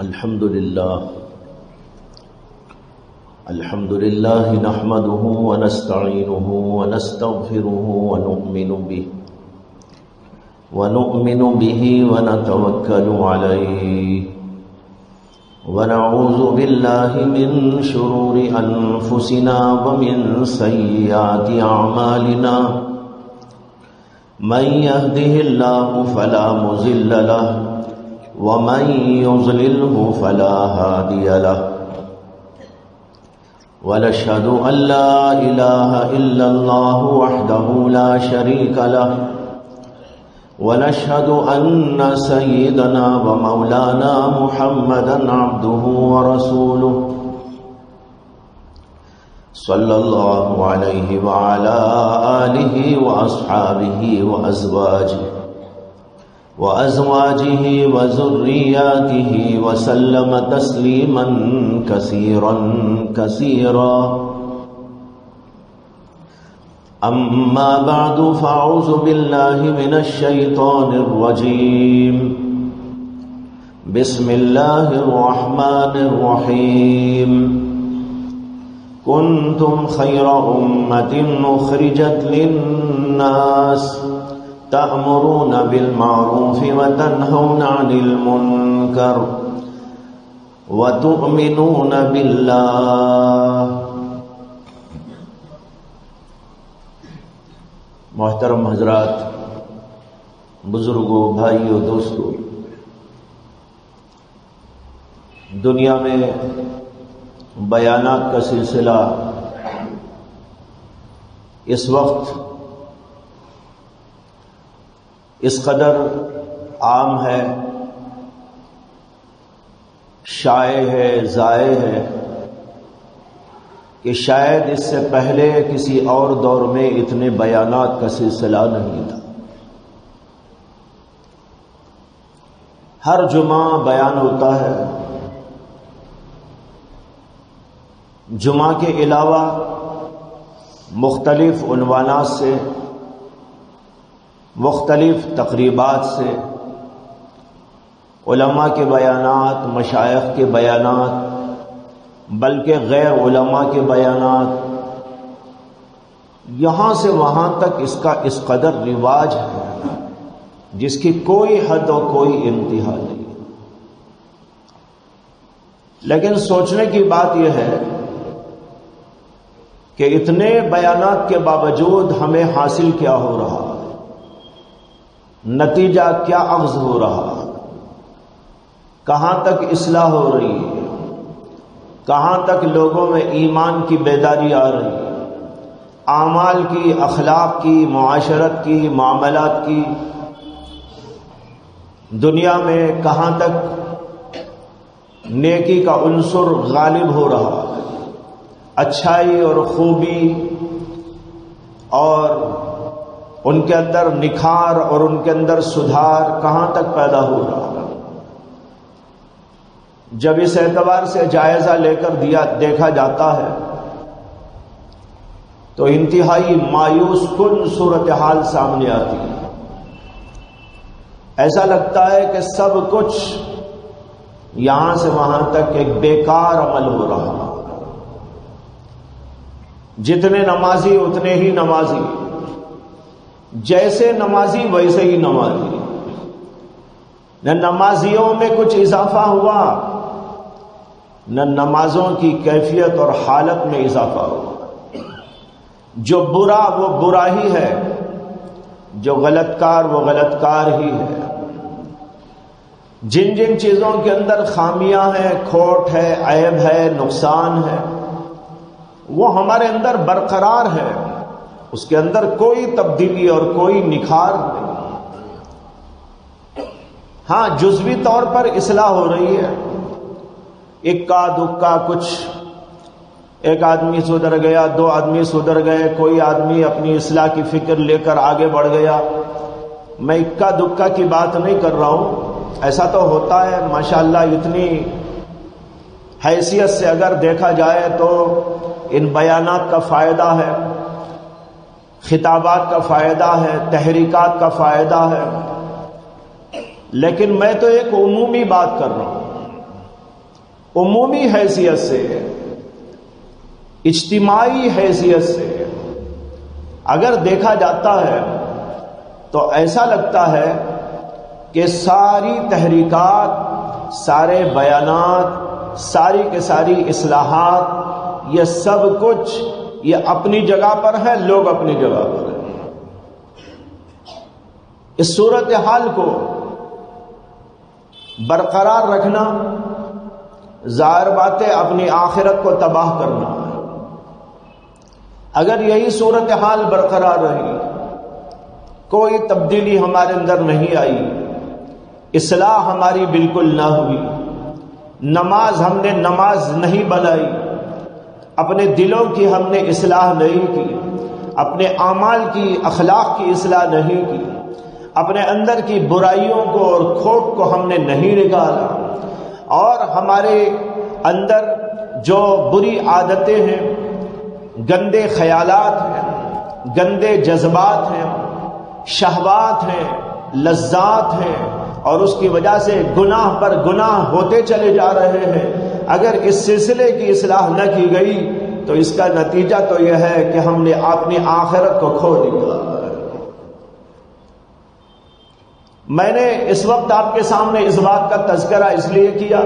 الحمد لله نحمده ونستعينه ونستغفره ونؤمن به ونتوكل عليه ونعوذ بالله من شرور أنفسنا ومن سيئات أعمالنا من يهده الله فلا مضل له ومن يضلله فلا هادي له ونشهد أن لا إله إلا الله وحده لا شريك له ونشهد أن سيدنا ومولانا محمدا عبده ورسوله صلى الله عليه وعلى آله وأصحابه وأزواجه وذرياته وسلم تسليما كثيرا كثيرا. أما بعد فأعوذ بالله من الشيطان الرجيم. بسم الله الرحمن الرحيم. كنتم خير أمة أخرجت للناس تأمرون بالمعروف وتنهون عن المنكر وتؤمنون بالله. محترم حضرات، بزرگوں، بھائیوں، دوستوں، دنیا میں بیانات کا سلسلہ اس وقت اس قدر عام ہے، شائع ہے، ذائع ہے کہ شاید اس سے پہلے کسی اور دور میں اتنے بیانات کا سلسلہ نہیں تھا. ہر جمعہ بیان ہوتا ہے. جمعہ کے علاوہ مختلف عنوانات سے، مختلف تقریبات سے علماء کے بیانات، مشائخ کے بیانات، بلکہ غیر علماء کے بیانات، یہاں سے وہاں تک اس کا اس قدر رواج ہے جس کی کوئی حد اور کوئی انتہا نہیں. لیکن سوچنے کی بات یہ ہے کہ اتنے بیانات کے باوجود ہمیں حاصل کیا ہو رہا ہے، نتیجہ کیا اخذ ہو رہا ہے، کہاں تک اصلاح ہو رہی ہے، کہاں تک لوگوں میں ایمان کی بیداری آ رہی ہے، اعمال کی، اخلاق کی، معاشرت کی، معاملات کی، دنیا میں کہاں تک نیکی کا عنصر غالب ہو رہا ہے، اچھائی اور خوبی اور ان کے اندر نکھار اور ان کے اندر سدھار کہاں تک پیدا ہو رہا ہے. جب اس اعتبار سے جائزہ لے کر دیکھا جاتا ہے تو انتہائی مایوس کن صورتحال سامنے آتی ہے. ایسا لگتا ہے کہ سب کچھ یہاں سے وہاں تک ایک بیکار عمل ہو رہا ہے. جتنے نمازی اتنے ہی نمازی، جیسے نمازی ویسے ہی نمازی. نہ نمازیوں میں کچھ اضافہ ہوا، نہ نمازوں کی کیفیت اور حالت میں اضافہ ہوا. جو برا وہ برا ہی ہے، جو غلط کار وہ غلط کار ہی ہے. جن جن چیزوں کے اندر خامیاں ہیں، کھوٹ ہے، عیب ہے، نقصان ہے، وہ ہمارے اندر برقرار ہے. اس کے اندر کوئی تبدیلی اور کوئی نکھار نہیں. ہاں، جزوی طور پر اصلاح ہو رہی ہے، اکا دکا کچھ، ایک آدمی سدھر گیا، دو آدمی سدھر گئے، کوئی آدمی اپنی اصلاح کی فکر لے کر آگے بڑھ گیا. میں اکا دکا کی بات نہیں کر رہا ہوں، ایسا تو ہوتا ہے ماشاءاللہ. اتنی حیثیت سے اگر دیکھا جائے تو ان بیانات کا فائدہ ہے، خطابات کا فائدہ ہے، تحریکات کا فائدہ ہے، لیکن میں تو ایک عمومی بات کر رہا ہوں. عمومی حیثیت سے، اجتماعی حیثیت سے اگر دیکھا جاتا ہے تو ایسا لگتا ہے کہ ساری تحریکات، سارے بیانات، ساری کے ساری اصلاحات، یہ سب کچھ یہ اپنی جگہ پر ہے، لوگ اپنی جگہ پر ہیں۔ اس صورتحال کو برقرار رکھنا ظاہر بات ہے اپنی آخرت کو تباہ کرنا ہے۔ اگر یہی صورتحال برقرار رہی، کوئی تبدیلی ہمارے اندر نہیں آئی، اصلاح ہماری بالکل نہ ہوئی، نماز ہم نے نماز نہیں بنائی، اپنے دلوں کی ہم نے اصلاح نہیں کی، اپنے اعمال کی، اخلاق کی اصلاح نہیں کی، اپنے اندر کی برائیوں کو اور کھوٹ کو ہم نے نہیں نکالا، اور ہمارے اندر جو بری عادتیں ہیں، گندے خیالات ہیں، گندے جذبات ہیں، شہوات ہیں، لذات ہیں، اور اس کی وجہ سے گناہ پر گناہ ہوتے چلے جا رہے ہیں، اگر اس سلسلے کی اصلاح نہ کی گئی تو اس کا نتیجہ تو یہ ہے کہ ہم نے اپنی آخرت کو کھو دیا۔ میں نے اس وقت آپ کے سامنے اس بات کا تذکرہ اس لیے کیا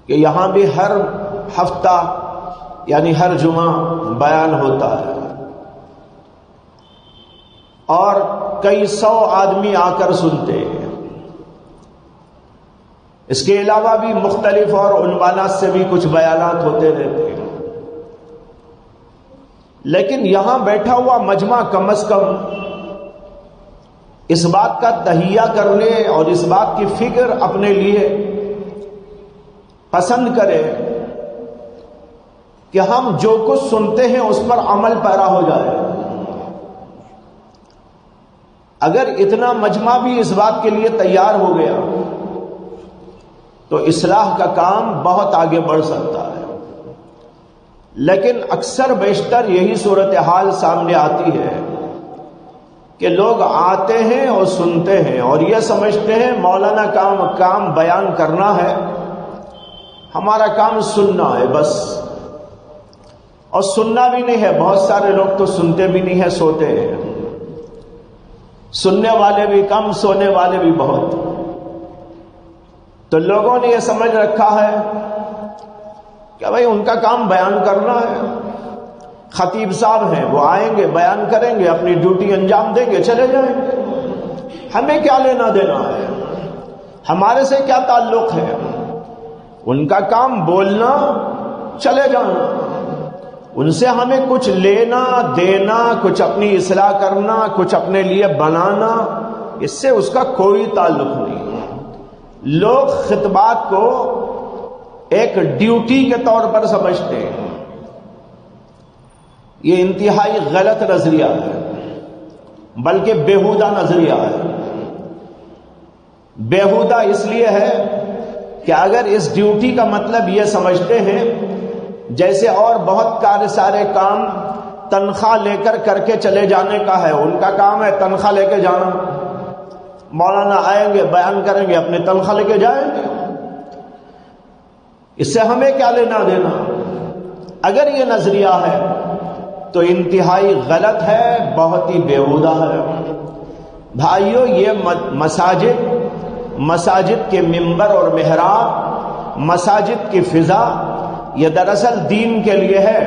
کہ یہاں بھی ہر ہفتہ یعنی ہر جمعہ بیان ہوتا ہے، اور کئی سو آدمی آ کر سنتے ہیں۔ اس کے علاوہ بھی مختلف اور عنوانات سے بھی کچھ بیانات ہوتے رہتے ہیں، لیکن یہاں بیٹھا ہوا مجمع کم از کم اس بات کا تہیہ کر لے اور اس بات کی فکر اپنے لیے پسند کرے کہ ہم جو کچھ سنتے ہیں اس پر عمل پیرا ہو جائے۔ اگر اتنا مجمع بھی اس بات کے لیے تیار ہو گیا تو اصلاح کا کام بہت آگے بڑھ سکتا ہے، لیکن اکثر بیشتر یہی صورتحال سامنے آتی ہے کہ لوگ آتے ہیں اور سنتے ہیں اور یہ سمجھتے ہیں مولانا کام بیان کرنا ہے، ہمارا کام سننا ہے بس، اور سننا بھی نہیں ہے۔ بہت سارے لوگ تو سنتے بھی نہیں ہیں، سوتے ہیں، سننے والے بھی کم، سونے والے بھی بہت۔ تو لوگوں نے یہ سمجھ رکھا ہے کہ بھائی ان کا کام بیان کرنا ہے، خطیب صاحب ہیں وہ آئیں گے، بیان کریں گے، اپنی ڈیوٹی انجام دیں گے، چلے جائیں گے، ہمیں کیا لینا دینا ہے، ہمارے سے کیا تعلق ہے، ان کا کام بولنا، چلے جانا، ان سے ہمیں کچھ لینا دینا، کچھ اپنی اصلاح کرنا، کچھ اپنے لیے بنانا، اس سے اس کا کوئی تعلق نہیں۔ لوگ خطبات کو ایک ڈیوٹی کے طور پر سمجھتے ہیں، یہ انتہائی غلط نظریہ ہے، بلکہ بیہودہ نظریہ ہے۔ بیہودہ اس لیے ہے کہ اگر اس ڈیوٹی کا مطلب یہ سمجھتے ہیں جیسے اور بہت سارے کام تنخواہ لے کر کے چلے جانے کا ہے، ان کا کام ہے تنخواہ لے کے جانا، مولانا آئیں گے بیان کریں گے، اپنے تنخواہ لے کے جائیں گے، اس سے ہمیں کیا لینا دینا۔ اگر یہ نظریہ ہے تو انتہائی غلط ہے، بہت ہی بیہودہ ہے۔ بھائیو، یہ مساجد کے منبر اور محراب، مساجد کی فضا، یہ دراصل دین کے لیے ہے،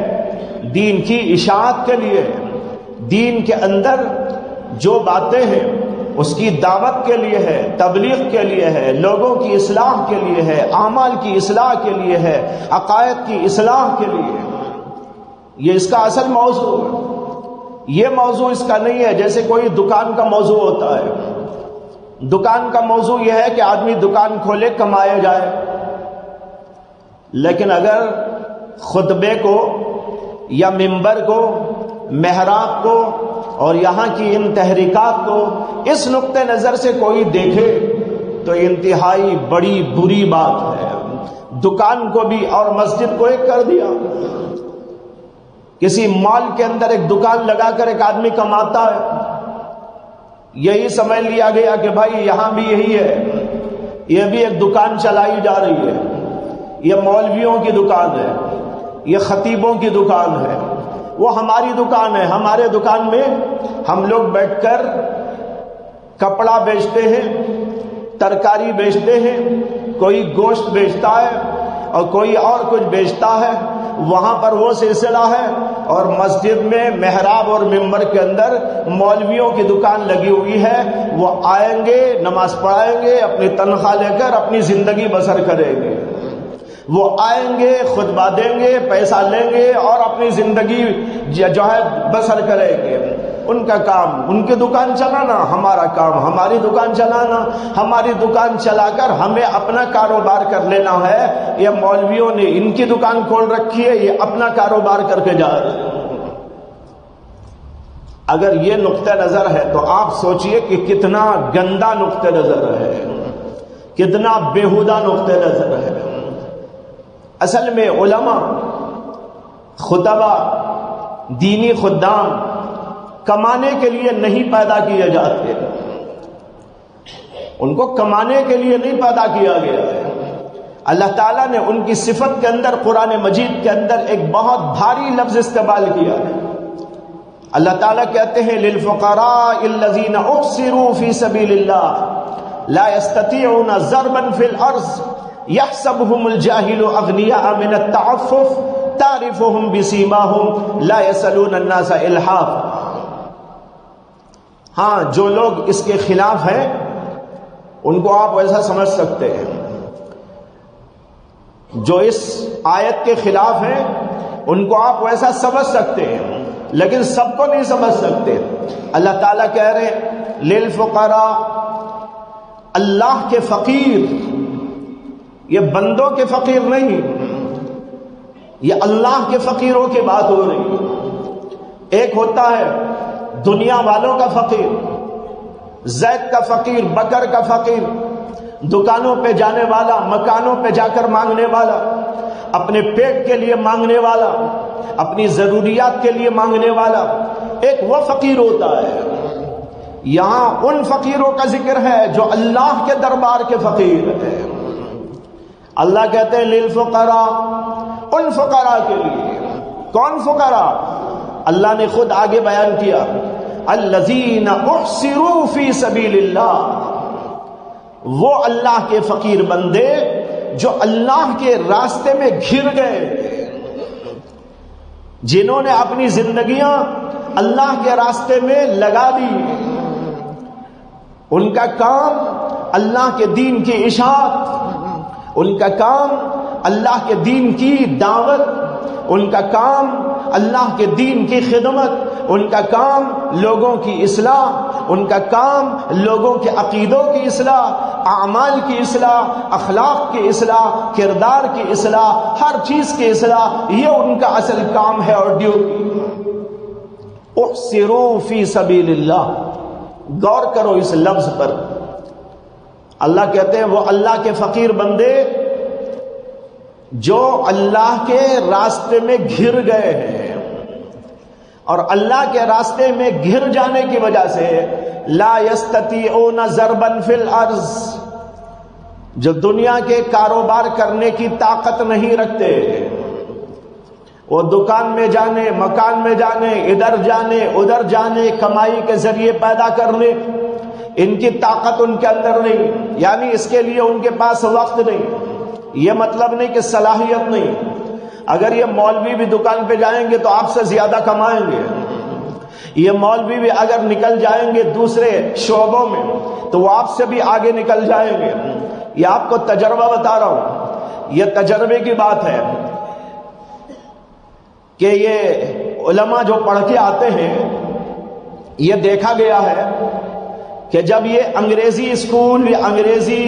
دین کی اشاعت کے لیے ہے، دین کے اندر جو باتیں ہیں اس کی دعوت کے لیے ہے، تبلیغ کے لیے ہے، لوگوں کی اصلاح کے لیے ہے، اعمال کی اصلاح کے لیے ہے، عقائد کی اصلاح کے لیے ہے۔ یہ اس کا اصل موضوع ہے، یہ موضوع اس کا نہیں ہے جیسے کوئی دکان کا موضوع ہوتا ہے۔ دکان کا موضوع یہ ہے کہ آدمی دکان کھولے، کمایا جائے، لیکن اگر خطبے کو یا منبر کو، محراب کو اور یہاں کی ان تحریکات کو اس نقطۂ نظر سے کوئی دیکھے تو انتہائی بڑی بری بات ہے۔ دکان کو بھی اور مسجد کو ایک کر دیا، کسی مال کے اندر ایک دکان لگا کر ایک آدمی کماتا ہے، یہی سمجھ لیا گیا کہ بھائی یہاں بھی یہی ہے، یہ بھی ایک دکان چلائی جا رہی ہے. یہ مولویوں کی دکان ہے، یہ خطیبوں کی دکان ہے. وہ ہماری دکان ہے. ہمارے دکان میں ہم لوگ بیٹھ کر کپڑا بیچتے ہیں، ترکاری بیچتے ہیں، کوئی گوشت بیچتا ہے اور کوئی اور کچھ بیچتا ہے. وہاں پر وہ سلسلہ ہے. اور مسجد میں محراب اور ممبر کے اندر مولویوں کی دکان لگی ہوئی ہے. وہ آئیں گے، نماز پڑھائیں گے، اپنی تنخواہ لے کر اپنی زندگی بسر کریں گے. وہ آئیں گے، خطبہ دیں گے، پیسہ لیں گے اور اپنی زندگی جو ہے بسر کریں گے. ان کا کام ان کی دکان چلانا، ہمارا کام ہماری دکان چلانا. ہماری دکان چلا کر ہمیں اپنا کاروبار کر لینا ہے. یہ مولویوں نے ان کی دکان کھول رکھی ہے، یہ اپنا کاروبار کر کے جا رہے ہیں. اگر یہ نقطہ نظر ہے تو آپ سوچئے کہ کتنا گندا نقطہ نظر ہے، کتنا بیہودہ نقطہ نظر ہے. اصل میں علماء، خطبہ، دینی خدام کمانے کے لیے نہیں پیدا کیے جاتے. ان کو کمانے کے لیے نہیں پیدا کیا گیا ہے. اللہ تعالیٰ نے ان کی صفت کے اندر قرآن مجید کے اندر ایک بہت بھاری لفظ استعمال کیا ہے. اللہ تعالیٰ کہتے ہیں للفقراء الذین احصروا فی سبیل اللہ لا یستطیعون ضربا فی الارض یحسبهم الجاہل اغنیاء من التعفف تعرفهم بسیماهم لا یسألون الناس الحاف. ہاں، جو لوگ اس کے خلاف ہیں ان کو آپ ویسا سمجھ سکتے ہیں. جو اس آیت کے خلاف ہیں ان کو آپ ویسا سمجھ سکتے ہیں، لیکن سب کو نہیں سمجھ سکتے. اللہ تعالیٰ کہہ رہے للفقراء، اللہ کے فقیر. یہ بندوں کے فقیر نہیں، یہ اللہ کے فقیروں کی بات ہو رہی ہے. ایک ہوتا ہے دنیا والوں کا فقیر، زید کا فقیر، بکر کا فقیر، دکانوں پہ جانے والا، مکانوں پہ جا کر مانگنے والا، اپنے پیٹ کے لیے مانگنے والا، اپنی ضروریات کے لیے مانگنے والا. ایک وہ فقیر ہوتا ہے. یہاں ان فقیروں کا ذکر ہے جو اللہ کے دربار کے فقیر ہیں. اللہ کہتے ہیں للفقراء، ان فقراء کے لیے. کون فقراء؟ اللہ نے خود آگے بیان کیا الذین احصروا فی سبیل اللہ. وہ اللہ کے فقیر بندے جو اللہ کے راستے میں گھر گئے، جنہوں نے اپنی زندگیاں اللہ کے راستے میں لگا دی. ان کا کام اللہ کے دین کی اشاعت، ان کا کام اللہ کے دین کی دعوت، ان کا کام اللہ کے دین کی خدمت، ان کا کام لوگوں کی اصلاح، ان کا کام لوگوں کے عقیدوں کی اصلاح، اعمال کی اصلاح، اخلاق کی اصلاح، کردار کی اصلاح، ہر چیز کی اصلاح. یہ ان کا اصل کام ہے اور ڈیوٹی. احصروا فی سبیل اللہ. غور کرو اس لفظ پر. اللہ کہتے ہیں وہ اللہ کے فقیر بندے جو اللہ کے راستے میں گھر گئے ہیں، اور اللہ کے راستے میں گھر جانے کی وجہ سے لا یستطیعون ضربا فی الارض، جو دنیا کے کاروبار کرنے کی طاقت نہیں رکھتے. وہ دکان میں جانے، مکان میں جانے، ادھر جانے ادھر جانے، کمائی کے ذریعے پیدا کرنے، ان کی طاقت ان کے اندر نہیں. یعنی اس کے لیے ان کے پاس وقت نہیں. یہ مطلب نہیں کہ صلاحیت نہیں. اگر یہ مولوی بھی دکان پہ جائیں گے تو آپ سے زیادہ کمائیں گے. یہ مولوی بھی اگر نکل جائیں گے دوسرے شعبوں میں تو وہ آپ سے بھی آگے نکل جائیں گے. یہ آپ کو تجربہ بتا رہا ہوں، یہ تجربے کی بات ہے کہ یہ علماء جو پڑھ کے آتے ہیں، یہ دیکھا گیا ہے کہ جب یہ انگریزی اسکول یا انگریزی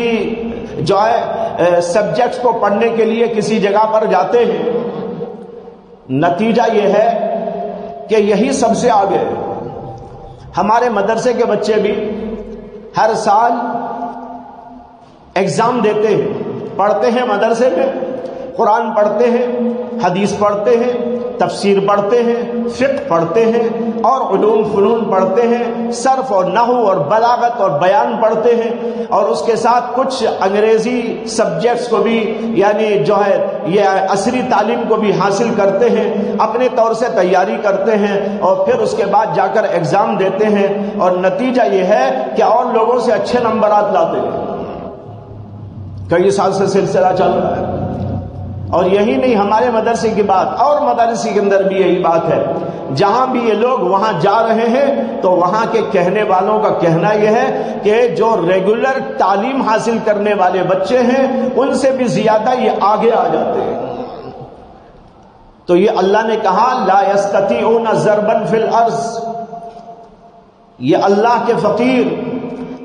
جو ہے سبجیکٹس کو پڑھنے کے لیے کسی جگہ پر جاتے ہیں، نتیجہ یہ ہے کہ یہی سب سے آگے. ہمارے مدرسے کے بچے بھی ہر سال ایگزام دیتے ہیں، پڑھتے ہیں مدرسے میں، قرآن پڑھتے ہیں، حدیث پڑھتے ہیں، تفسیر پڑھتے ہیں، فقہ پڑھتے ہیں اور علوم فنون پڑھتے ہیں، صرف اور نحو اور بلاغت اور بیان پڑھتے ہیں، اور اس کے ساتھ کچھ انگریزی سبجیکٹس کو بھی یعنی جو ہے یہ عصری تعلیم کو بھی حاصل کرتے ہیں، اپنے طور سے تیاری کرتے ہیں، اور پھر اس کے بعد جا کر ایگزام دیتے ہیں، اور نتیجہ یہ ہے کہ اور لوگوں سے اچھے نمبرات لاتے ہیں۔ کئی سال سے سلسلہ چل رہا ہے، اور یہی نہیں ہمارے مدرسے کی بات، اور مدرسے کے اندر بھی یہی بات ہے۔ جہاں بھی یہ لوگ وہاں جا رہے ہیں تو وہاں کے کہنے والوں کا کہنا یہ ہے کہ جو ریگولر تعلیم حاصل کرنے والے بچے ہیں ان سے بھی زیادہ یہ آگے آ جاتے ہیں۔ تو یہ اللہ نے کہا لا یستطیعون ضربا فی الارض، یہ اللہ کے فقیر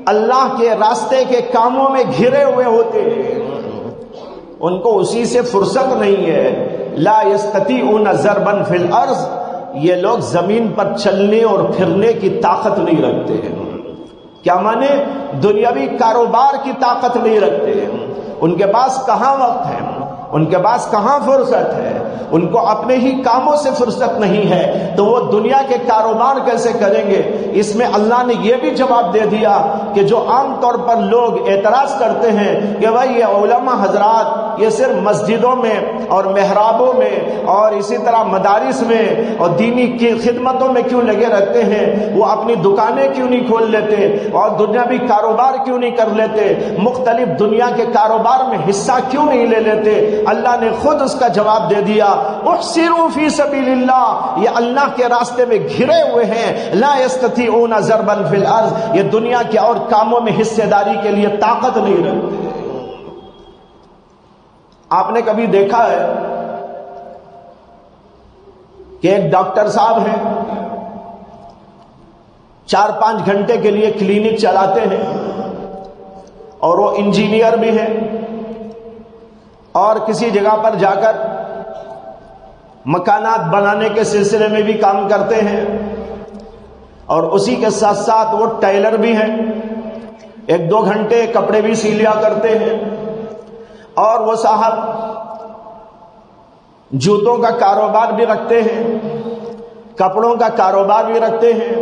اللہ کے راستے کے کاموں میں گھرے ہوئے ہوتے ہیں، ان کو اسی سے فرصت نہیں ہے۔ لا یستطیعون ضربا فی الارض، یہ لوگ زمین پر چلنے اور پھرنے کی طاقت نہیں رکھتے ہیں۔ کیا مانے؟ دنیاوی کاروبار کی طاقت نہیں رکھتے ہیں۔ ان کے پاس کہاں وقت ہے، ان کے پاس کہاں فرصت ہے، ان کو اپنے ہی کاموں سے فرصت نہیں ہے، تو وہ دنیا کے کاروبار کیسے کریں گے؟ اس میں اللہ نے یہ بھی جواب دے دیا کہ جو عام طور پر لوگ اعتراض کرتے ہیں کہ بھائی یہ علماء حضرات یہ صرف مسجدوں میں اور محرابوں میں اور اسی طرح مدارس میں اور دینی کی خدمتوں میں کیوں لگے رہتے ہیں، وہ اپنی دکانیں کیوں نہیں کھول لیتے اور دنیاوی کاروبار کیوں نہیں کر لیتے، مختلف دنیا کے کاروبار میں حصہ کیوں نہیں لے لیتے؟ اللہ نے خود اس کا جواب دے دیا، احسروا فی سبیل اللہ، یہ اللہ کے راستے میں گھرے ہوئے ہیں، لا یستطیعون ضربا فی الارض، یہ دنیا کے اور کاموں میں حصے داری کے لیے طاقت نہیں رکھتے۔ آپ نے کبھی دیکھا ہے کہ ایک ڈاکٹر صاحب ہیں 4-5 گھنٹے کے لیے کلینک چلاتے ہیں اور وہ انجینئر بھی ہیں اور کسی جگہ پر جا کر مکانات بنانے کے سلسلے میں بھی کام کرتے ہیں، اور اسی کے ساتھ ساتھ وہ ٹیلر بھی ہیں، 1-2 گھنٹے کپڑے بھی سی لیا کرتے ہیں، اور وہ صاحب جوتوں کا کاروبار بھی رکھتے ہیں، کپڑوں کا کاروبار بھی رکھتے ہیں،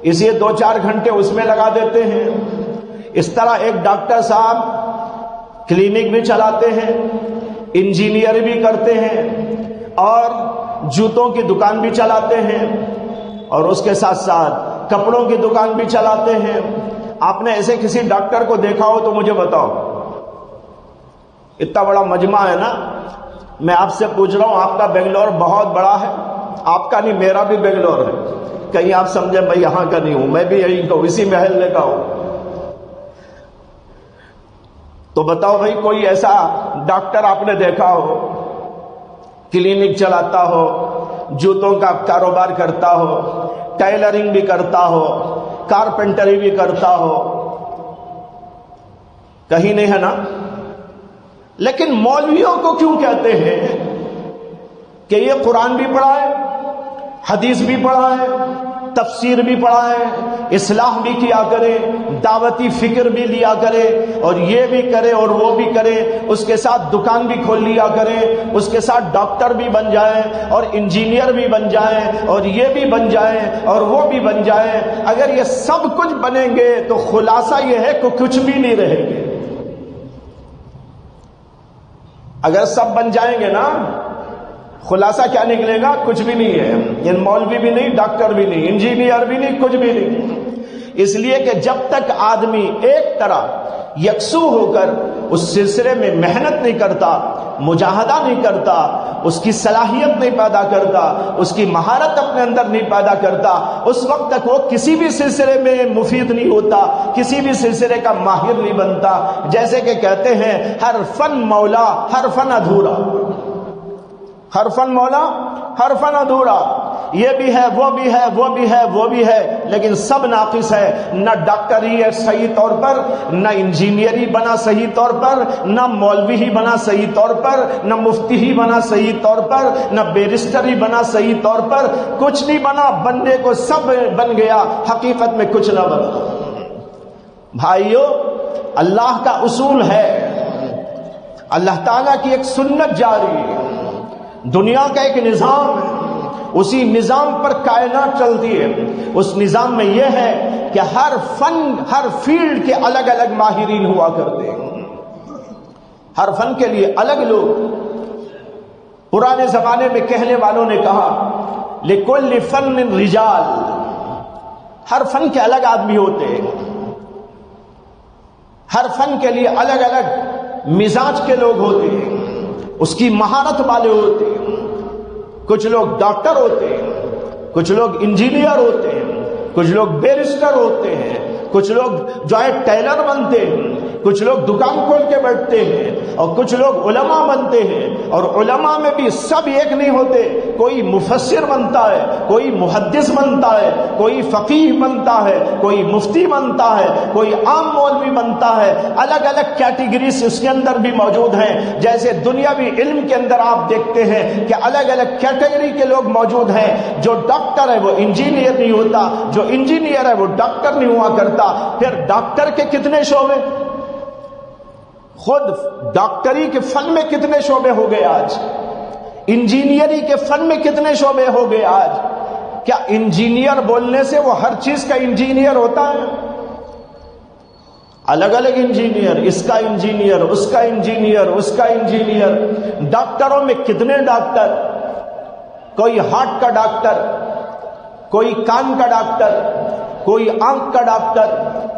اسے 2-4 گھنٹے اس میں لگا دیتے ہیں۔ اس طرح ایک ڈاکٹر صاحب کلینک بھی چلاتے ہیں، انجینئر بھی کرتے ہیں اور جوتوں کی دکان بھی چلاتے ہیں، اور اس کے ساتھ ساتھ کپڑوں کی دکان بھی چلاتے ہیں۔ آپ نے ایسے کسی ڈاکٹر کو دیکھا ہو تو مجھے بتاؤ۔ اتنا بڑا مجمع ہے نا، میں آپ سے پوچھ رہا ہوں، آپ کا بنگلور بہت بڑا ہے، آپ کا نہیں میرا بھی بنگلور ہے، کہیں آپ سمجھے میں یہاں کا نہیں ہوں، میں بھی یہی کہوں اسی محلے کا ہوں۔ تو بتاؤ بھائی کوئی ایسا ڈاکٹر آپ نے دیکھا ہو کلینک چلاتا ہو، جوتوں کا کاروبار کرتا ہو، ٹیلرنگ بھی کرتا ہو، کارپینٹری بھی کرتا ہو؟ کہیں نہیں ہے نا۔ لیکن مولویوں کو کیوں کہتے ہیں کہ یہ قرآن بھی پڑھا ہے، حدیث بھی پڑھا ہے، تفسیر بھی پڑھا ہے، اصلاح بھی کیا کرے، دعوتی فکر بھی لیا کرے، اور یہ بھی کرے اور وہ بھی کرے، اس کے ساتھ دکان بھی کھول لیا کرے، اس کے ساتھ ڈاکٹر بھی بن جائیں اور انجینئر بھی بن جائیں اور یہ بھی بن جائیں اور وہ بھی بن جائیں؟ اگر یہ سب کچھ بنیں گے تو خلاصہ یہ ہے کہ کچھ بھی نہیں رہے گے۔ اگر سب بن جائیں گے نا، خلاصہ کیا نکلے گا؟ کچھ بھی نہیں ہے، یہ مولوی بھی نہیں، ڈاکٹر بھی نہیں، انجینئر بھی نہیں، کچھ بھی نہیں۔ اس لیے کہ جب تک آدمی ایک طرح یکسو ہو کر اس سلسلے میں محنت نہیں کرتا، مجاہدہ نہیں کرتا، اس کی صلاحیت نہیں پیدا کرتا، اس کی مہارت اپنے اندر نہیں پیدا کرتا، اس وقت تک وہ کسی بھی سلسلے میں مفید نہیں ہوتا، کسی بھی سلسلے کا ماہر نہیں بنتا۔ جیسے کہ کہتے ہیں ہر فن مولا ہر فن ادھورا، ہر فن مولا ہر فن ادھورا، یہ بھی ہے وہ بھی ہے وہ بھی ہے وہ بھی ہے، لیکن سب ناقص ہے۔ نہ ڈاکٹری ہے صحیح طور پر، نہ انجینئری بنا صحیح طور پر، نہ مولوی ہی بنا صحیح طور پر، نہ مفتی ہی بنا صحیح طور پر، نہ بیرسٹر ہی بنا صحیح طور پر، کچھ نہیں بنا، بننے کو سب بن گیا، حقیقت میں کچھ نہ بنا۔ بھائیو، اللہ کا اصول ہے، اللہ تعالیٰ کی ایک سنت جاری ہے، دنیا کا ایک نظام ہے، اسی نظام پر کائنات چلتی ہے۔ اس نظام میں یہ ہے کہ ہر فن، ہر فیلڈ کے الگ الگ ماہرین ہوا کرتے ہیں، ہر فن کے لیے الگ لوگ۔ پرانے زمانے میں کہنے والوں نے کہا لِكُلِّ فَنٍ رِجَالٌ، ہر فن کے الگ آدمی ہوتے ہیں، ہر فن کے لیے الگ الگ مزاج کے لوگ ہوتے ہیں، اس کی مہارت والے ہوتے ہیں۔ کچھ لوگ ڈاکٹر ہوتے ہیں، کچھ لوگ انجینئر ہوتے ہیں، کچھ لوگ بیرسٹر ہوتے ہیں، کچھ لوگ جو ہے ٹیلر بنتے ہیں، کچھ لوگ دکان کھول کے بیٹھتے ہیں، اور کچھ لوگ علماء بنتے ہیں۔ اور علماء میں بھی سب ایک نہیں ہوتے، کوئی مفسر بنتا ہے، کوئی محدث بنتا ہے، کوئی فقیہ بنتا ہے، کوئی مفتی بنتا ہے، کوئی عام مولوی بنتا ہے۔ الگ الگ کیٹیگریز اس کے اندر بھی موجود ہیں۔ جیسے دنیاوی علم کے اندر آپ دیکھتے ہیں کہ الگ الگ کیٹیگری کے لوگ موجود ہیں۔ جو ڈاکٹر ہے وہ انجینئر نہیں ہوتا، جو انجینئر ہے وہ ڈاکٹر نہیں ہوا کرتا۔ پھر ڈاکٹر کے کتنے شعبے، خود ڈاکٹری کے فن میں کتنے شعبے ہو گئے آج، انجینئری کے فن میں کتنے شعبے ہو گئے آج۔ کیا انجینئر بولنے سے وہ ہر چیز کا انجینئر ہوتا ہے؟ الگ الگ انجینئر، اس کا انجینئر، اس کا انجینئر، اس کا انجینئر۔ ڈاکٹروں میں کتنے ڈاکٹر، کوئی ہارٹ کا ڈاکٹر، کوئی کان کا ڈاکٹر، کوئی آنکھ کا ڈاکٹر،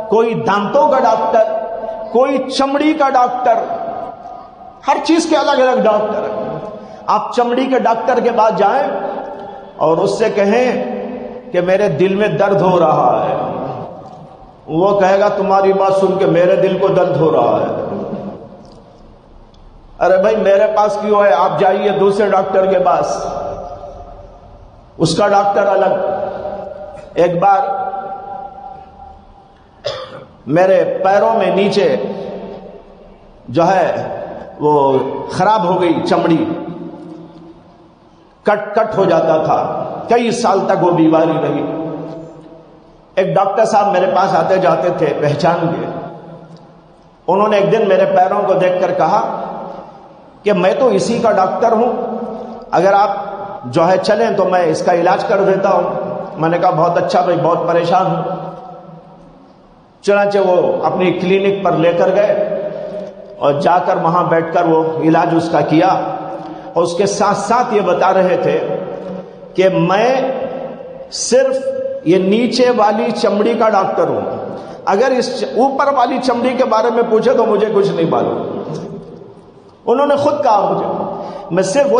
کوئی دانتوں کا ڈاکٹر، کوئی چمڑی کا ڈاکٹر، ہر چیز کے الگ الگ ڈاکٹر ہیں۔ آپ چمڑی کے ڈاکٹر کے پاس جائیں اور اس سے کہیں کہ میرے دل میں درد ہو رہا ہے، وہ کہے گا تمہاری بات سن کے میرے دل کو درد ہو رہا ہے۔ ارے بھائی میرے پاس کیوں ہے، آپ جائیے دوسرے ڈاکٹر کے پاس، اس کا ڈاکٹر الگ۔ ایک بار میرے پیروں میں نیچے جو ہے وہ خراب ہو گئی چمڑی، کٹ ہو جاتا تھا، کئی سال تک وہ بیماری رہی۔ ایک ڈاکٹر صاحب میرے پاس آتے جاتے تھے، پہچان گئے۔ انہوں نے ایک دن میرے پیروں کو دیکھ کر کہا کہ میں تو اسی کا ڈاکٹر ہوں، اگر آپ جو ہے چلیں تو میں اس کا علاج کر دیتا ہوں۔ میں نے کہا بہت اچھا بھائی، بہت پریشان ہوں۔ چنانچہ وہ اپنی کلینک پر لے کر گئے اور جا کر وہاں بیٹھ کر وہ علاج اس کا کیا، اور اس کے ساتھ ساتھ یہ بتا رہے تھے کہ میں صرف یہ نیچے والی چمڑی کا ڈاکٹر ہوں، اگر اس اوپر والی چمڑی کے بارے میں پوچھے تو مجھے کچھ نہیں معلوم۔ انہوں نے خود کہا مجھے، میں صرف وہ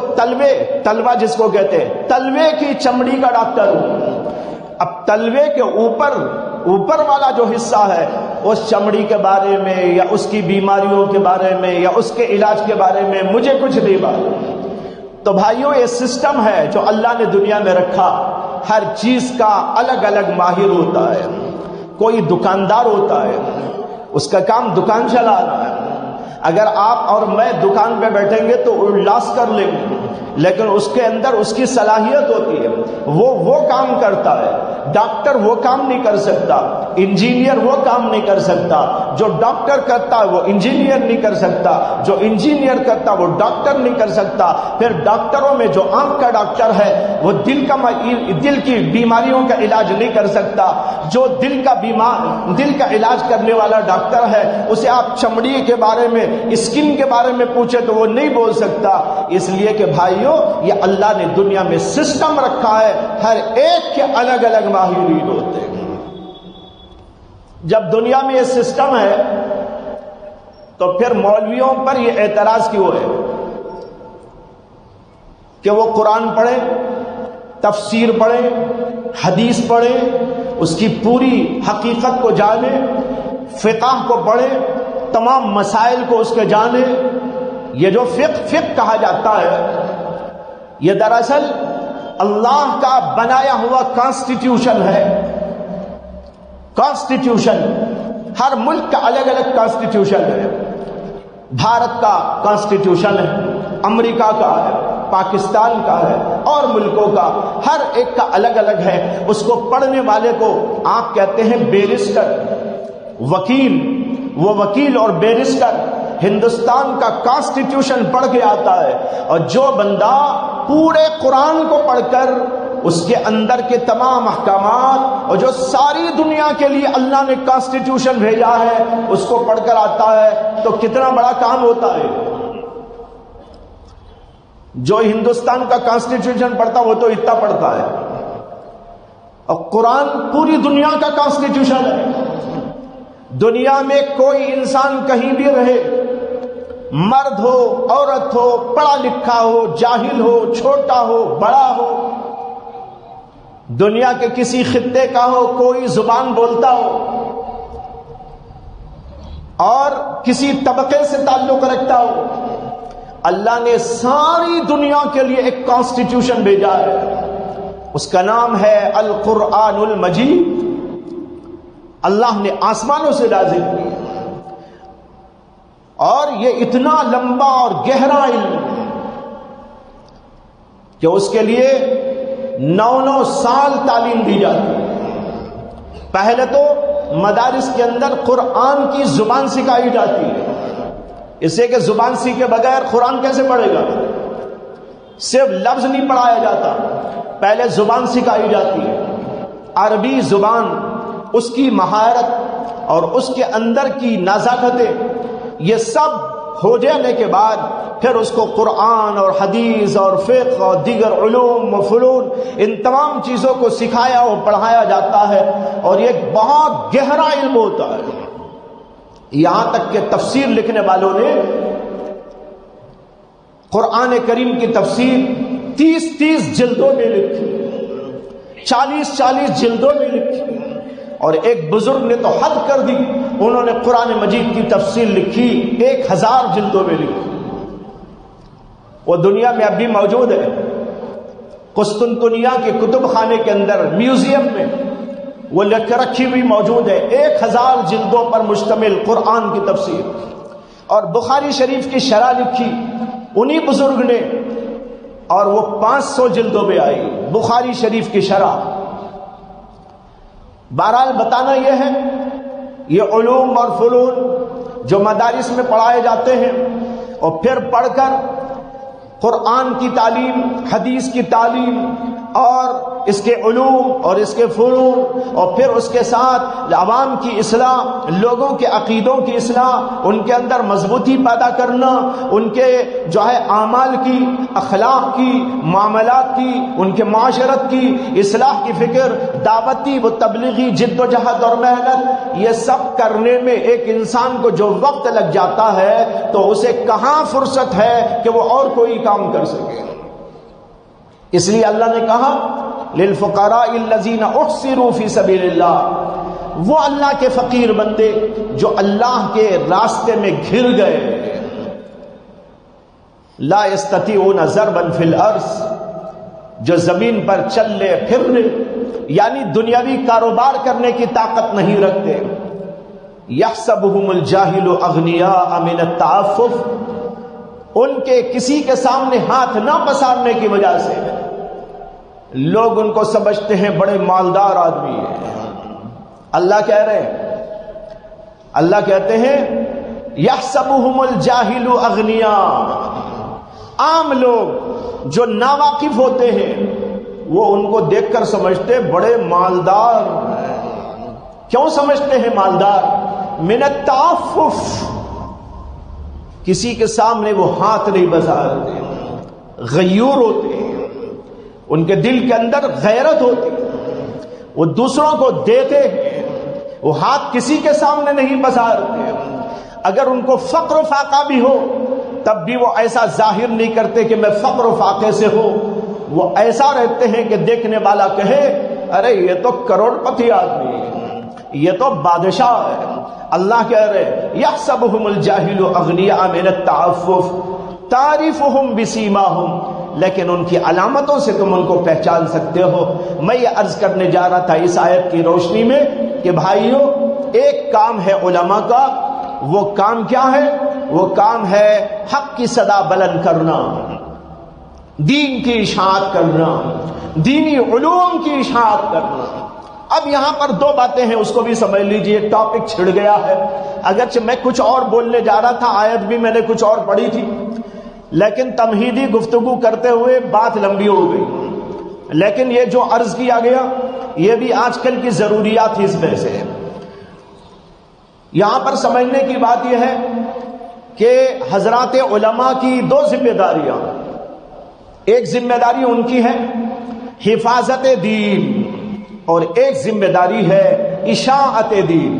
تلوہ جس کو کہتے ہیں تلوے کی چمڑی کا ڈاکٹر ہوں۔ اب تلوے کے اوپر والا جو حصہ ہے اس چمڑی کے بارے میں یا اس کی بیماریوں کے بارے میں یا اس کے علاج کے بارے میں مجھے کچھ نہیں معلوم۔ تو بھائیوں یہ سسٹم ہے جو اللہ نے دنیا میں رکھا، ہر چیز کا الگ الگ ماہر ہوتا ہے۔ کوئی دکاندار ہوتا ہے، اس کا کام دکان چلانا ہے۔ اگر آپ اور میں دکان پہ بیٹھیں گے تو الاس کر لیں گے، لیکن اس کے اندر اس کی صلاحیت ہوتی ہے، وہ کام کرتا ہے۔ ڈاکٹر وہ کام نہیں کر سکتا، انجینئر وہ کام نہیں کر سکتا، جو ڈاکٹر کرتا ہے وہ انجینئر نہیں کر سکتا، جو انجینئر کرتا وہ ڈاکٹر نہیں کر سکتا۔ پھر ڈاکٹروں میں جو آنکھ کا ڈاکٹر ہے وہ دل کی بیماریوں کا علاج نہیں کر سکتا۔ جو دل کا علاج کرنے والا ڈاکٹر ہے اسے آپ چمڑی کے بارے میں، اسکن کے بارے میں پوچھے تو وہ نہیں بول سکتا۔ اس لیے کہ بھائیوں یہ اللہ نے دنیا میں سسٹم رکھا ہے، ہر ایک کے الگ الگ ماہرین ہوتے ہیں۔ جب دنیا میں یہ سسٹم ہے تو پھر مولویوں پر یہ اعتراض کیوں ہے کہ وہ قرآن پڑھیں، تفسیر پڑھیں، حدیث پڑھیں، اس کی پوری حقیقت کو جانیں، فقہ کو پڑھیں، تمام مسائل کو اس کے جانیں۔ یہ جو فقہ کہا جاتا ہے یہ دراصل اللہ کا بنایا ہوا کانسٹیٹیوشن ہے۔ کانسٹیٹیوشن، ہر ملک کا الگ الگ کانسٹیٹیوشن ہے۔ بھارت کا کانسٹیٹیوشن ہے، امریکہ کا ہے، پاکستان کا ہے، اور ملکوں کا ہر ایک کا الگ الگ ہے۔ اس کو پڑھنے والے کو آپ کہتے ہیں بیرسٹر، وکیل۔ وہ وکیل اور بیرسٹر ہندوستان کا کانسٹیٹیوشن پڑھ کے آتا ہے، اور جو بندہ پورے قرآن کو پڑھ کر اس کے اندر کے تمام احکامات اور جو ساری دنیا کے لیے اللہ نے کانسٹیٹیوشن بھیجا ہے اس کو پڑھ کر آتا ہے تو کتنا بڑا کام ہوتا ہے. جو ہندوستان کا کانسٹیٹیوشن پڑھتا وہ تو اتنا پڑھتا ہے، اور قرآن پوری دنیا کا کانسٹیٹیوشن ہے. دنیا میں کوئی انسان کہیں بھی رہے، مرد ہو عورت ہو، پڑھا لکھا ہو جاہل ہو، چھوٹا ہو بڑا ہو، دنیا کے کسی خطے کا ہو، کوئی زبان بولتا ہو اور کسی طبقے سے تعلق رکھتا ہو، اللہ نے ساری دنیا کے لیے ایک کانسٹیٹیوشن بھیجا ہے. اس کا نام ہے القرآن المجید. اللہ نے آسمانوں سے نازل کیا، اور یہ اتنا لمبا اور گہرا علم ہے کہ اس کے لیے 9 سال تعلیم دی جاتی ہے. پہلے تو مدارس کے اندر قرآن کی زبان سکھائی جاتی ہے، اسے کہ زبان سیکھے بغیر قرآن کیسے پڑھے گا. صرف لفظ نہیں پڑھایا جاتا، پہلے زبان سکھائی جاتی ہے. عربی زبان، اس کی مہارت اور اس کے اندر کی نزاکتیں، یہ سب ہو جانے کے بعد پھر اس کو قرآن اور حدیث اور فقہ اور دیگر علوم و فنون ان تمام چیزوں کو سکھایا اور پڑھایا جاتا ہے، اور یہ ایک بہت گہرا علم ہوتا ہے. یہاں تک کہ تفسیر لکھنے والوں نے قرآن کریم کی تفسیر 30 جلدوں میں لکھی، 40 جلدوں میں لکھی. اور ایک بزرگ نے تو حد کر دی، انہوں نے قرآن مجید کی تفسیر لکھی 1000 جلدوں میں لکھی. وہ دنیا میں اب بھی موجود ہے. قسطنطنیہ کے کتب خانے کے اندر میوزیم میں وہ لکھ رکھی ہوئی موجود ہے، 1000 جلدوں پر مشتمل قرآن کی تفسیر. اور بخاری شریف کی شرح لکھی انہی بزرگ نے، اور وہ 500 جلدوں میں آئی بخاری شریف کی شرح. بہرحال بتانا یہ ہے، یہ علوم اور فنون جو مدارس میں پڑھائے جاتے ہیں، اور پھر پڑھ کر قرآن کی تعلیم، حدیث کی تعلیم اور اس کے علوم اور اس کے فنون، اور پھر اس کے ساتھ عوام کی اصلاح، لوگوں کے عقیدوں کی اصلاح، ان کے اندر مضبوطی پیدا کرنا، ان کے جو ہے اعمال کی، اخلاق کی، معاملات کی، ان کے معاشرت کی اصلاح کی فکر، دعوتی و تبلیغی جد و جہد اور محنت، یہ سب کرنے میں ایک انسان کو جو وقت لگ جاتا ہے تو اسے کہاں فرصت ہے کہ وہ اور کوئی کام کر سکے. اس لیے اللہ نے کہا للفقراء الذین احصروا فی سبیل اللہ، وہ اللہ کے فقیر بندے جو اللہ کے راستے میں گھر گئے، لا یستطیعون ضربا فی الارض، جو زمین پر چلنے پھرنے یعنی دنیاوی کاروبار کرنے کی طاقت نہیں رکھتے. یحسبهم الجاہل اغنیاء من التعفف، ان کے کسی کے سامنے ہاتھ نہ پسارنے کی وجہ سے لوگ ان کو سمجھتے ہیں بڑے مالدار آدمی ہیں. اللہ کہہ رہے ہیں، اللہ کہتے ہیں یحسبهم الجاہل اغنیاء، عام لوگ جو ناواقف ہوتے ہیں وہ ان کو دیکھ کر سمجھتے بڑے مالدار. کیوں سمجھتے ہیں مالدار؟ من التعفف، کسی کے سامنے وہ ہاتھ نہیں پسارتے، غیور ہوتے ہیں، ان کے دل کے اندر غیرت ہوتی، وہ دوسروں کو دیتے ہیں، وہ ہاتھ کسی کے سامنے نہیں پسارتے. اگر ان کو فقر و فاقہ بھی ہو تب بھی وہ ایسا ظاہر نہیں کرتے کہ میں فقر و فاقے سے ہوں، وہ ایسا رہتے ہیں کہ دیکھنے والا کہے ارے یہ تو کروڑ پتی آدمی ہے، یہ تو بادشاہ ہے. اللہ کہہ رہے یحسبهم الجاہل اغنیاء من التعفف تعرفهم بسیماهم، لیکن ان کی علامتوں سے تم ان کو پہچان سکتے ہو. میں یہ عرض کرنے جا رہا تھا اس آیت کی روشنی میں کہ بھائیو، ایک کام ہے علماء کا، وہ کام کیا ہے؟ وہ کام ہے حق کی صدا بلند کرنا، دین کی اشاعت کرنا، دینی علوم کی اشاعت کرنا. اب یہاں پر دو باتیں ہیں، اس کو بھی سمجھ لیجئے. ٹاپک چھڑ گیا ہے، اگرچہ میں کچھ اور بولنے جا رہا تھا، آیت بھی میں نے کچھ اور پڑھی تھی. لیکن تمہیدی گفتگو کرتے ہوئے بات لمبی ہو گئی. لیکن یہ جو عرض کیا گیا یہ بھی آج کل کی ضروریات اس میں سے ہے. یہاں پر سمجھنے کی بات یہ ہے کہ حضرات علماء کی دو ذمہ داریاں. ایک ذمہ داری ان کی ہے حفاظت دین اور ایک ذمہ داری ہے اشاعت دین.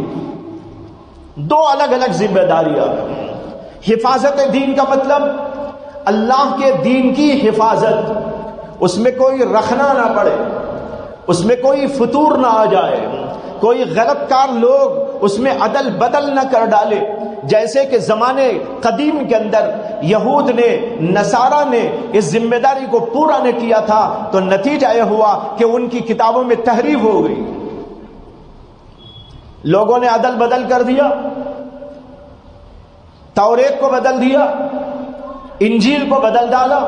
دو الگ الگ ذمہ داریاں. حفاظت دین کا مطلب اللہ کے دین کی حفاظت، اس میں کوئی رکھنا نہ پڑے، اس میں کوئی فطور نہ آ جائے، کوئی غلط کار لوگ اس میں عدل بدل نہ کر ڈالے. جیسے کہ زمانے قدیم کے اندر یہود نے، نصارہ نے اس ذمہ داری کو پورا نہ کیا تھا تو نتیجہ یہ ہوا کہ ان کی کتابوں میں تحریف ہو گئی. لوگوں نے عدل بدل کر دیا، توریت کو بدل دیا، انجیل کو بدل ڈالا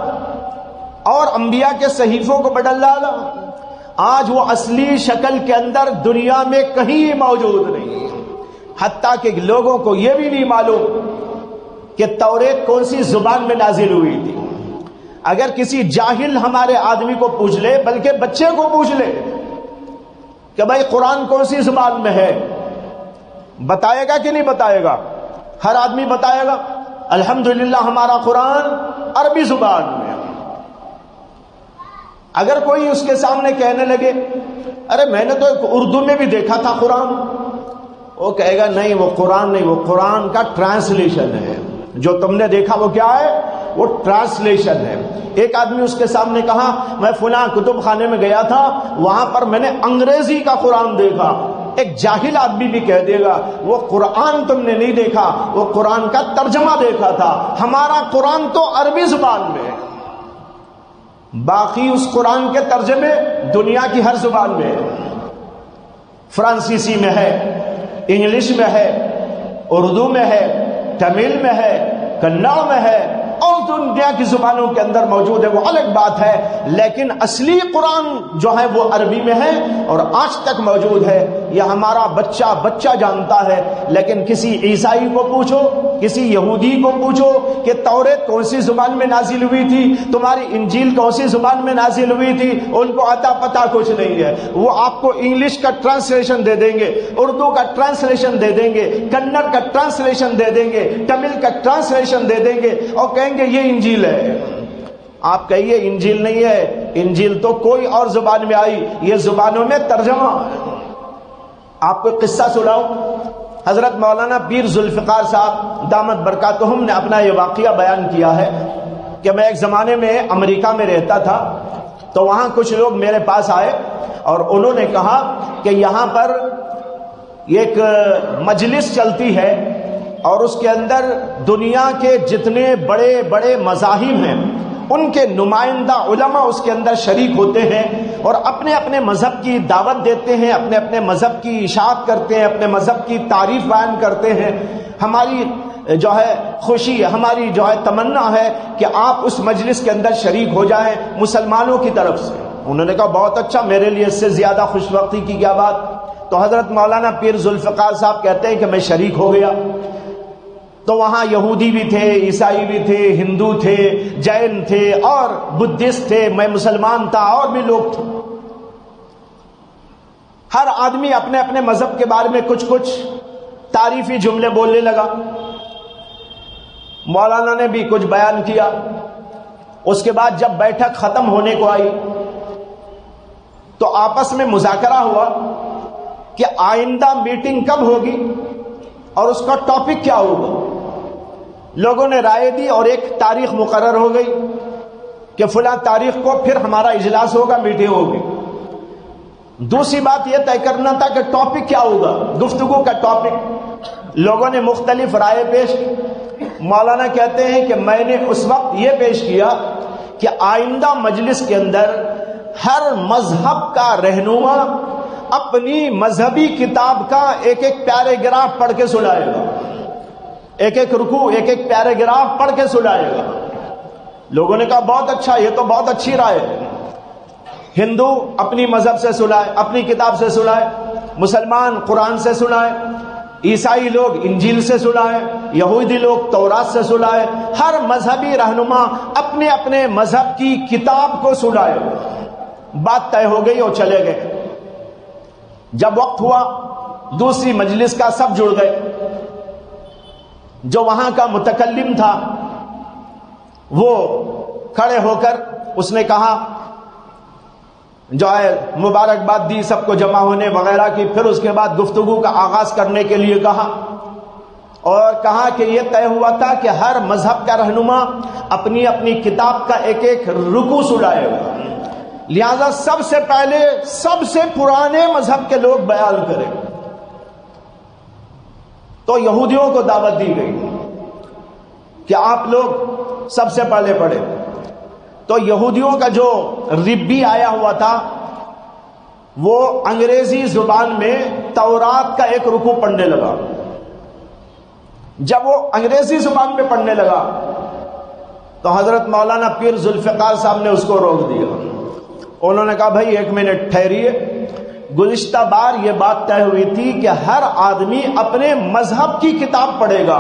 اور انبیاء کے صحیفوں کو بدل ڈالا. آج وہ اصلی شکل کے اندر دنیا میں کہیں موجود نہیں. حتیٰ کہ لوگوں کو یہ بھی نہیں معلوم کہ توریت کون سی زبان میں نازل ہوئی تھی. اگر کسی جاہل ہمارے آدمی کو پوچھ لے، بلکہ بچے کو پوچھ لے کہ بھائی قرآن کون سی زبان میں ہے، بتائے گا کہ نہیں بتائے گا؟ ہر آدمی بتائے گا الحمدللہ ہمارا قرآن عربی زبان میں. اگر کوئی اس کے سامنے کہنے لگے ارے میں نے تو ایک اردو میں بھی دیکھا تھا قرآن، وہ کہے گا نہیں وہ قرآن نہیں، وہ قرآن کا ٹرانسلیشن ہے. جو تم نے دیکھا وہ کیا ہے؟ وہ ٹرانسلیشن ہے. ایک آدمی اس کے سامنے کہا میں فلاں کتب خانے میں گیا تھا، وہاں پر میں نے انگریزی کا قرآن دیکھا. ایک جاہل آدمی بھی کہہ دے گا وہ قرآن تم نے نہیں دیکھا، وہ قرآن کا ترجمہ دیکھا تھا. ہمارا قرآن تو عربی زبان میں ہے، باقی اس قرآن کے ترجمے دنیا کی ہر زبان میں ہے. فرانسیسی میں ہے، انگلش میں ہے، اردو میں ہے، تمل میں ہے، کنڑ میں ہے، اور دنیا کی زبانوں کے اندر موجود ہے، وہ الگ بات ہے. لیکن اصلی قرآن جو ہے وہ عربی میں ہے اور آج تک موجود ہے. یہ ہمارا بچہ جانتا ہے. لیکن کسی عیسائی کو پوچھو، کسی یہودی کو پوچھو کہ توریت کون سی زبان میں نازل ہوئی تھی، تمہاری انجیل کون سی زبان میں نازل ہوئی تھی، ان کو اتا پتہ کچھ نہیں ہے. وہ آپ کو انگلش کا ٹرانسلیشن دے دیں گے، اردو کا ٹرانسلیشن دے دیں گے، کنڑ کا ٹرانسلیشن دے دیں گے، تمل کا ٹرانسلیشن دے دیں گے اور کہیں گے یہ انجیل ہے. آپ کہیے انجیل نہیں ہے، انجیل تو کوئی اور زبان میں آئی، یہ زبانوں میں ترجمہ. آپ کو قصہ سناؤ. حضرت مولانا پیر ذوالفقار صاحب دامت برکاتہم نے اپنا یہ واقعہ بیان کیا ہے کہ میں ایک زمانے میں امریکہ میں رہتا تھا، تو وہاں کچھ لوگ میرے پاس آئے اور انہوں نے کہا کہ یہاں پر ایک مجلس چلتی ہے اور اس کے اندر دنیا کے جتنے بڑے بڑے مذاہب ہیں ان کے نمائندہ علماء اس کے اندر شریک ہوتے ہیں اور اپنے اپنے مذہب کی دعوت دیتے ہیں، اپنے اپنے مذہب کی اشاعت کرتے ہیں، اپنے مذہب کی تعریف بیان کرتے ہیں. ہماری جو ہے خوشی، ہماری جو ہے تمنا ہے کہ آپ اس مجلس کے اندر شریک ہو جائیں مسلمانوں کی طرف سے. انہوں نے کہا بہت اچھا، میرے لیے اس سے زیادہ خوش وقتی کی کیا بات. تو حضرت مولانا پیر ذوالفقار صاحب کہتے ہیں کہ میں شریک ہو گیا. تو وہاں یہودی بھی تھے، عیسائی بھی تھے، ہندو تھے، جین تھے اور بدھسٹ تھے، میں مسلمان تھا اور بھی لوگ تھے. ہر آدمی اپنے اپنے مذہب کے بارے میں کچھ کچھ تعریفی جملے بولنے لگا. مولانا نے بھی کچھ بیان کیا. اس کے بعد جب بیٹھک ختم ہونے کو آئی تو آپس میں مذاکرہ ہوا کہ آئندہ میٹنگ کب ہوگی اور اس کا ٹاپک کیا ہوگا. لوگوں نے رائے دی اور ایک تاریخ مقرر ہو گئی کہ فلاں تاریخ کو پھر ہمارا اجلاس ہوگا، میٹنگ ہوگی. دوسری بات یہ طے کرنا تھا کہ ٹاپک کیا ہوگا، گفتگو کا ٹاپک. لوگوں نے مختلف رائے پیش کی. مولانا کہتے ہیں کہ میں نے اس وقت یہ پیش کیا کہ آئندہ مجلس کے اندر ہر مذہب کا رہنما اپنی مذہبی کتاب کا ایک ایک پیراگراف پڑھ کے سنائے گا، ایک ایک رکوع، ایک ایک پیراگراف پڑھ کے سنائے گا. لوگوں نے کہا بہت اچھا، یہ تو بہت اچھی رائے ہے. ہندو اپنی مذہب سے سنائے، اپنی کتاب سے سنائے، مسلمان قرآن سے سنائے. عیسائی لوگ انجیل سے سنائے، یہودی لوگ تورات سے سنائے، ہر مذہبی رہنما اپنے اپنے مذہب کی کتاب کو سنائے۔ بات طے ہو گئی اور چلے گئے۔ جب وقت ہوا دوسری مجلس کا، سب جڑ گئے۔ جو وہاں کا متکلم تھا وہ کھڑے ہو کر اس نے کہا، جو ہے مبارکباد دی سب کو جمع ہونے وغیرہ کی، پھر اس کے بعد گفتگو کا آغاز کرنے کے لیے کہا، اور کہا کہ یہ طے ہوا تھا کہ ہر مذہب کا رہنما اپنی اپنی کتاب کا ایک ایک رکوع سنائے گا، لہذا سب سے پہلے سب سے پرانے مذہب کے لوگ بیان کریں۔ تو یہودیوں کو دعوت دی گئی کہ آپ لوگ سب سے پہلے پڑھیں۔ تو یہودیوں کا جو ربی آیا ہوا تھا وہ انگریزی زبان میں تورات کا ایک رکوع پڑھنے لگا۔ جب وہ انگریزی زبان میں پڑھنے لگا تو حضرت مولانا پیر ذوالفقار صاحب نے اس کو روک دیا۔ انہوں نے کہا بھائی ایک منٹ ٹھہریے، گزشتہ بار یہ بات طے ہوئی تھی کہ ہر آدمی اپنے مذہب کی کتاب پڑھے گا،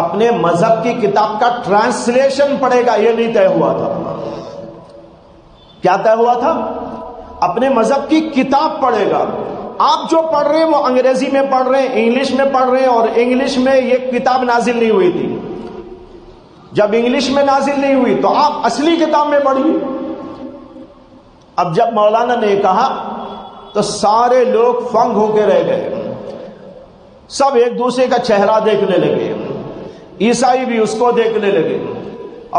اپنے مذہب کی کتاب کا ٹرانسلیشن پڑھے گا، یہ نہیں طے ہوا تھا۔ کیا طے ہوا تھا؟ اپنے مذہب کی کتاب پڑھے گا۔ آپ جو پڑھ رہے ہیں وہ انگریزی میں پڑھ رہے ہیں، انگلش میں پڑھ رہے ہیں، اور انگلش میں یہ کتاب نازل نہیں ہوئی تھی۔ جب انگلش میں نازل نہیں ہوئی تو آپ اصلی کتاب میں پڑھیے۔ اب جب مولانا نے کہا تو سارے لوگ فنگ ہو کے رہ گئے، سب ایک دوسرے کا چہرہ دیکھنے لگے، عیسائی بھی اس کو دیکھنے لگے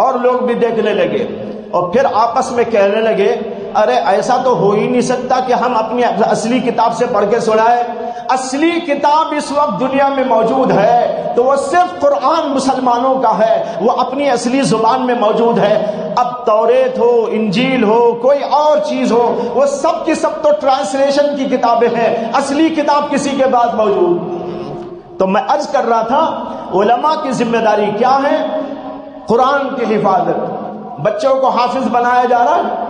اور لوگ بھی دیکھنے لگے، اور پھر آپس میں کہنے لگے ارے ایسا تو ہو ہی نہیں سکتا کہ ہم اپنی اصلی کتاب سے پڑھ کے سنائے۔ اصلی کتاب اس وقت دنیا میں موجود ہے تو وہ صرف قرآن مسلمانوں کا ہے، وہ اپنی اصلی زبان میں موجود ہے۔ اب توریت ہو، انجیل ہو، کوئی اور چیز ہو، وہ سب کی سب تو ٹرانسلیشن کی کتابیں ہیں، اصلی کتاب کسی کے بعد موجود۔ تو میں عرض کر رہا تھا علماء کی ذمہ داری کیا ہے؟ قرآن کی حفاظت۔ بچوں کو حافظ بنایا جا رہا ہے،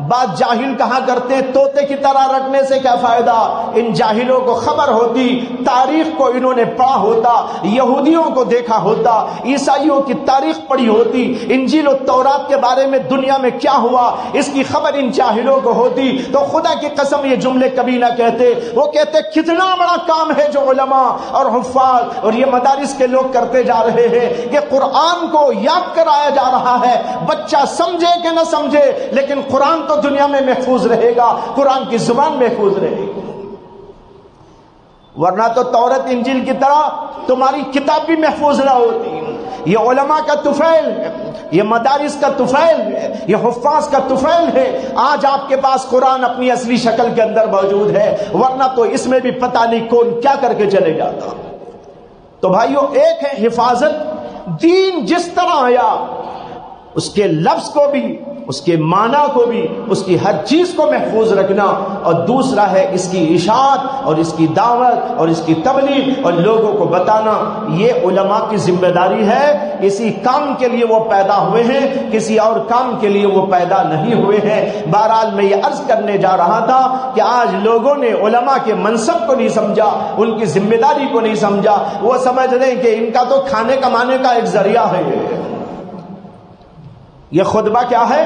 بات جاہل کہاں کرتے ہیں طوطے کی طرح رکھنے سے کیا فائدہ؟ ان جاہلوں کو خبر ہوتی، تاریخ کو انہوں نے پڑھا ہوتا، یہودیوں کو دیکھا ہوتا، عیسائیوں کی تاریخ پڑھی ہوتی، انجیل و تورات کے بارے میں دنیا میں کیا ہوا اس کی خبر ان جاہلوں کو ہوتی تو خدا کی قسم یہ جملے کبھی نہ کہتے۔ وہ کہتے کتنا بڑا کام ہے جو علماء اور حفاظ اور یہ مدارس کے لوگ کرتے جا رہے ہیں کہ قرآن کو یاد کرایا جا رہا ہے، بچہ سمجھے کہ نہ سمجھے لیکن قرآن تو دنیا میں محفوظ رہے گا، قرآن کی زبان محفوظ رہے گی۔ ورنہ تو تورات انجیل کی طرح تمہاری کتاب بھی محفوظ نہ ہوتی۔ یہ علماء کا طفیل ہے، یہ مدارس کا طفیل ہے، یہ حفاظ کا طفیل ہے۔ آج آپ کے پاس قرآن اپنی اصلی شکل کے اندر موجود ہے، ورنہ تو اس میں بھی پتہ نہیں کون کیا کر کے چلے جاتا۔ تو بھائیو، ایک ہے حفاظت، دین جس طرح آیا اس کے لفظ کو بھی، اس کے معنی کو بھی، اس کی ہر چیز کو محفوظ رکھنا، اور دوسرا ہے اس کی اشاعت اور اس کی دعوت اور اس کی تبلیغ اور لوگوں کو بتانا۔ یہ علماء کی ذمہ داری ہے، اسی کام کے لیے وہ پیدا ہوئے ہیں، کسی اور کام کے لیے وہ پیدا نہیں ہوئے ہیں۔ بہرحال میں یہ عرض کرنے جا رہا تھا کہ آج لوگوں نے علماء کے منصب کو نہیں سمجھا، ان کی ذمہ داری کو نہیں سمجھا، وہ سمجھ رہے ہیں کہ ان کا تو کھانے کمانے کا ایک ذریعہ ہے۔ یہ خطبہ کیا ہے؟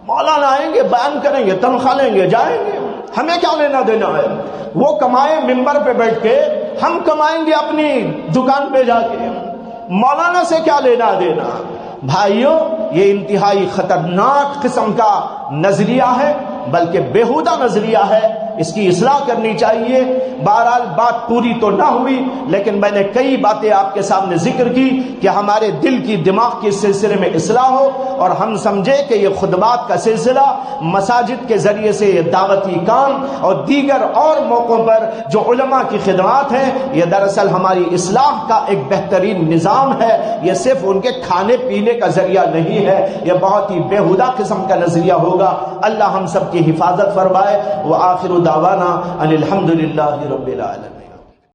مولانا آئیں گے، بیان کریں گے، تنخواہ لیں گے، جائیں گے، ہمیں کیا لینا دینا ہے؟ وہ کمائیں ممبر پہ بیٹھ کے، ہم کمائیں گے اپنی دکان پہ جا کے، مولانا سے کیا لینا دینا؟ بھائیوں، یہ انتہائی خطرناک قسم کا نظریہ ہے، بلکہ بیہودہ نظریہ ہے، اس کی اصلاح کرنی چاہیے۔ بہرحال بات پوری تو نہ ہوئی، لیکن میں نے کئی باتیں آپ کے سامنے ذکر کی کہ ہمارے دل کی دماغ کے سلسلے میں اصلاح ہو، اور ہم سمجھے کہ یہ خطبات کا سلسلہ، مساجد کے ذریعے سے یہ دعوتی کام اور دیگر اور موقعوں پر جو علماء کی خدمات ہیں، یہ دراصل ہماری اصلاح کا ایک بہترین نظام ہے۔ یہ صرف ان کے کھانے پینے کا ذریعہ نہیں ہے، یہ بہت ہی بیہودہ قسم کا نظریہ ہوگا۔ اللہ ہم سب کی حفاظت فرمائے۔ وآخر دعوانا ان الحمد للہ رب العالمین۔